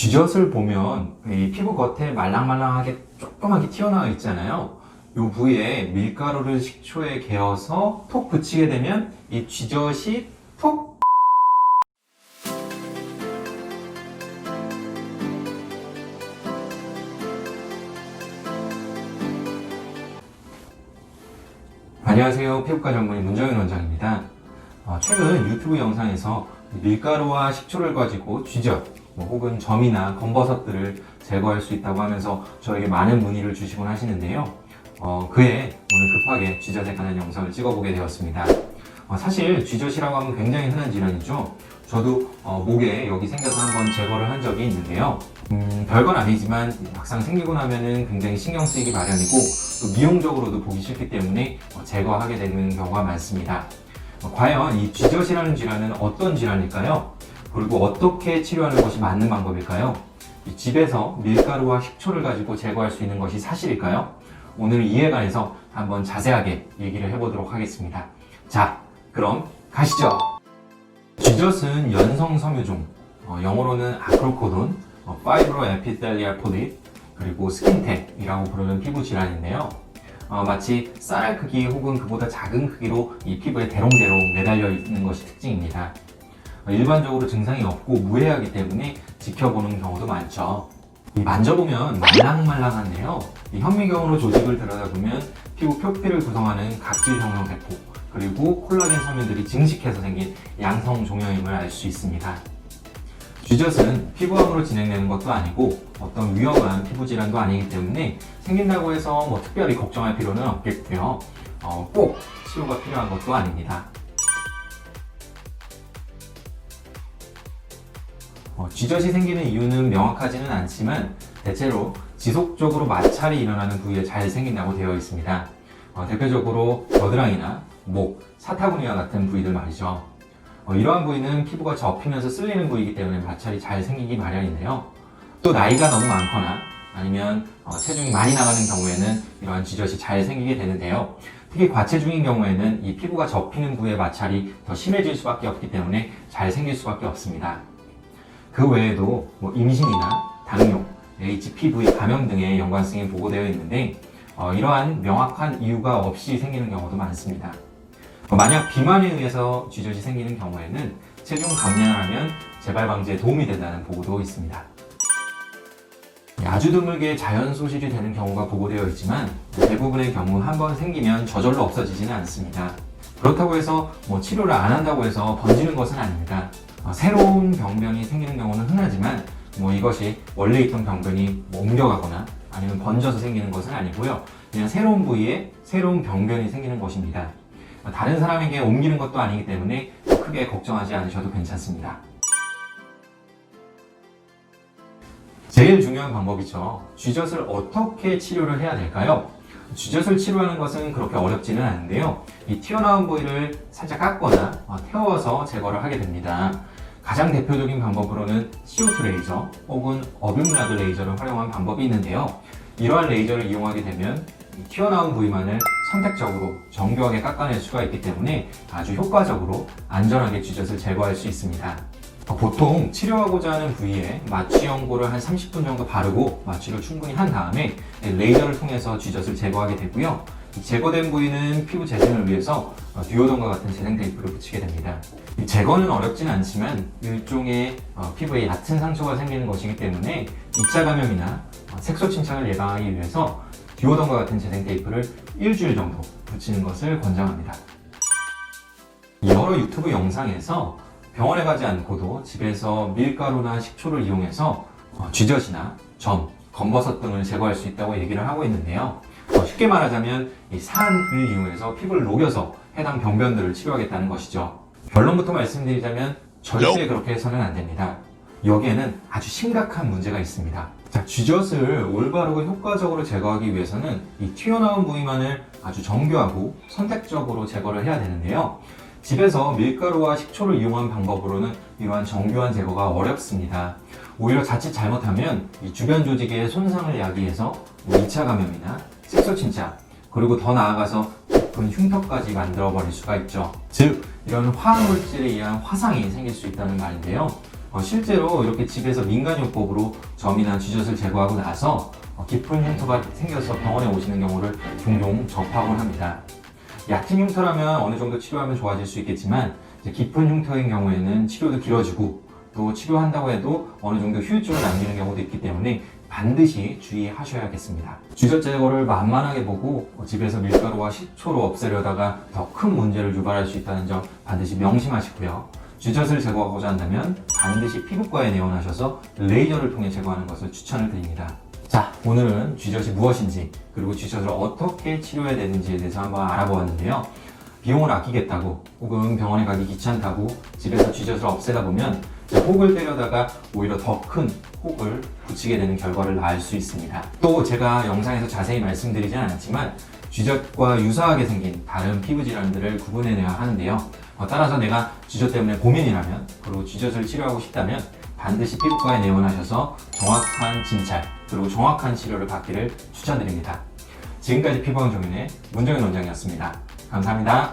쥐젖을 보면 이 피부 겉에 말랑말랑하게 조그맣게 튀어나와 있잖아요. 이 부위에 밀가루를 식초에 개어서 톡 붙이게 되면 이 쥐젖이 톡. 안녕하세요. 피부과 전문의 문정현 원장입니다. 최근 유튜브 영상에서 밀가루와 식초를 가지고 쥐젖 혹은 점이나 검버섯들을 제거할 수 있다고 하면서 저에게 많은 문의를 주시곤 하시는데요. 그에 오늘 급하게 쥐젖에 관한 영상을 찍어보게 되었습니다. 사실 쥐젖이라고 하면 굉장히 흔한 질환이죠. 저도 목에 여기 생겨서 한번 제거를 한 적이 있는데요. 별건 아니지만 막상 생기고 나면은 굉장히 신경 쓰이기 마련이고 또 미용적으로도 보기 싫기 때문에 제거하게 되는 경우가 많습니다. 과연 이 쥐젖이라는 질환은 어떤 질환일까요? 그리고 어떻게 치료하는 것이 맞는 방법일까요? 집에서 밀가루와 식초를 가지고 제거할 수 있는 것이 사실일까요? 오늘 이에 관해서 한번 자세하게 얘기를 해보도록 하겠습니다. 자, 그럼 가시죠. 쥐젖은 연성 섬유종, 영어로는 아크로코돈, 파이브로 에피텔리알 포립, 그리고 스킨탭이라고 부르는 피부 질환인데요. 마치 쌀알 크기 혹은 그보다 작은 크기로 이 피부에 대롱대롱 매달려 있는 것이 특징입니다. 일반적으로 증상이 없고 무해하기 때문에 지켜보는 경우도 많죠. 만져보면 말랑말랑한데요. 이 현미경으로 조직을 들여다보면 피부 표피를 구성하는 각질 형성 세포 그리고 콜라겐 섬유들이 증식해서 생긴 양성 종양임을 알 수 있습니다. 쥐젖은 피부암으로 진행되는 것도 아니고 어떤 위험한 피부 질환도 아니기 때문에 생긴다고 해서 특별히 걱정할 필요는 없겠고요. 꼭 치료가 필요한 것도 아닙니다. 쥐젖이 생기는 이유는 명확하지는 않지만 대체로 지속적으로 마찰이 일어나는 부위에 잘 생긴다고 되어 있습니다. 대표적으로 겨드랑이나 목, 사타구니와 같은 부위들 말이죠. 이러한 부위는 피부가 접히면서 쓸리는 부위이기 때문에 마찰이 잘 생기기 마련인데요. 또 나이가 너무 많거나 아니면 체중이 많이 나가는 경우에는 이러한 쥐젖이 잘 생기게 되는데요. 특히 과체중인 경우에는 이 피부가 접히는 부위의 마찰이 더 심해질 수밖에 없기 때문에 잘 생길 수밖에 없습니다. 그 외에도 임신이나 당뇨, HPV 감염 등의 연관성이 보고되어 있는데 이러한 명확한 이유가 없이 생기는 경우도 많습니다. 만약 비만에 의해서 쥐젖이 생기는 경우에는 체중 감량을 하면 재발 방지에 도움이 된다는 보고도 있습니다. 아주 드물게 자연 소실이 되는 경우가 보고되어 있지만 대부분의 경우 한번 생기면 저절로 없어지지는 않습니다. 그렇다고 해서 치료를 안 한다고 해서 번지는 것은 아닙니다. 새로운 병변이 생기는 경우는 흔하지만 이것이 원래 있던 병변이 옮겨가거나 아니면 번져서 생기는 것은 아니고요. 그냥 새로운 부위에 새로운 병변이 생기는 것입니다. 다른 사람에게 옮기는 것도 아니기 때문에 크게 걱정하지 않으셔도 괜찮습니다. 제일 중요한 방법이죠. 쥐젖을 어떻게 치료를 해야 될까요? 쥐젖을 치료하는 것은 그렇게 어렵지는 않은데요. 이 튀어나온 부위를 살짝 깎거나 태워서 제거를 하게 됩니다. 가장 대표적인 방법으로는 CO2 레이저 혹은 어뷸라드 레이저를 활용한 방법이 있는데요. 이러한 레이저를 이용하게 되면 튀어나온 부위만을 선택적으로 정교하게 깎아낼 수가 있기 때문에 아주 효과적으로 안전하게 쥐젖을 제거할 수 있습니다. 보통 치료하고자 하는 부위에 마취 연고를 한 30분 정도 바르고 마취를 충분히 한 다음에 레이저를 통해서 쥐젖을 제거하게 되고요. 제거된 부위는 피부 재생을 위해서 듀오던과 같은 재생 테이프를 붙이게 됩니다. 제거는 어렵진 않지만 일종의 피부에 얕은 상처가 생기는 것이기 때문에 2차 감염이나 색소 침착을 예방하기 위해서 듀오던과 같은 재생 테이프를 일주일 정도 붙이는 것을 권장합니다. 여러 유튜브 영상에서 병원에 가지 않고도 집에서 밀가루나 식초를 이용해서 쥐젖이나 점, 검버섯 등을 제거할 수 있다고 얘기를 하고 있는데요. 쉽게 말하자면 이 산을 이용해서 피부를 녹여서 해당 병변들을 치료하겠다는 것이죠. 결론부터 말씀드리자면 절대 그렇게 해서는 안 됩니다. 여기에는 아주 심각한 문제가 있습니다. 자, 쥐젖을 올바르고 효과적으로 제거하기 위해서는 이 튀어나온 부위만을 아주 정교하고 선택적으로 제거를 해야 되는데요. 집에서 밀가루와 식초를 이용한 방법으로는 이러한 정교한 제거가 어렵습니다. 오히려 자칫 잘못하면 이 주변 조직에 손상을 야기해서 2차 감염이나 색소 침착, 그리고 더 나아가서 깊은 흉터까지 만들어버릴 수가 있죠. 즉, 이런 화학물질에 의한 화상이 생길 수 있다는 말인데요. 실제로 이렇게 집에서 민간요법으로 점이나 쥐젖을 제거하고 나서 깊은 흉터가 생겨서 병원에 오시는 경우를 종종 접하곤 합니다. 얕은 흉터라면 어느 정도 치료하면 좋아질 수 있겠지만 이제 깊은 흉터인 경우에는 치료도 길어지고 또 치료한다고 해도 어느 정도 후유증을 남기는 경우도 있기 때문에 반드시 주의하셔야겠습니다. 쥐젖 제거를 만만하게 보고 집에서 밀가루와 식초로 없애려다가 더 큰 문제를 유발할 수 있다는 점 반드시 명심하시고요. 쥐젖을 제거하고자 한다면 반드시 피부과에 내원하셔서 레이저를 통해 제거하는 것을 추천을 드립니다. 자, 오늘은 쥐젖이 무엇인지 그리고 쥐젖을 어떻게 치료해야 되는지에 대해서 한번 알아보았는데요. 비용을 아끼겠다고 혹은 병원에 가기 귀찮다고 집에서 쥐젖을 없애다 보면 혹을 때려다가 오히려 더 큰 혹을 붙이게 되는 결과를 낳을 수 있습니다. 또 제가 영상에서 자세히 말씀드리진 않았지만 쥐젖과 유사하게 생긴 다른 피부 질환들을 구분해내야 하는데요. 따라서 내가 쥐젖 때문에 고민이라면 그리고 쥐젖을 치료하고 싶다면 반드시 피부과에 내원하셔서 정확한 진찰 그리고 정확한 치료를 받기를 추천드립니다. 지금까지 피부왕 정윤의 문정윤 원장이었습니다. 감사합니다.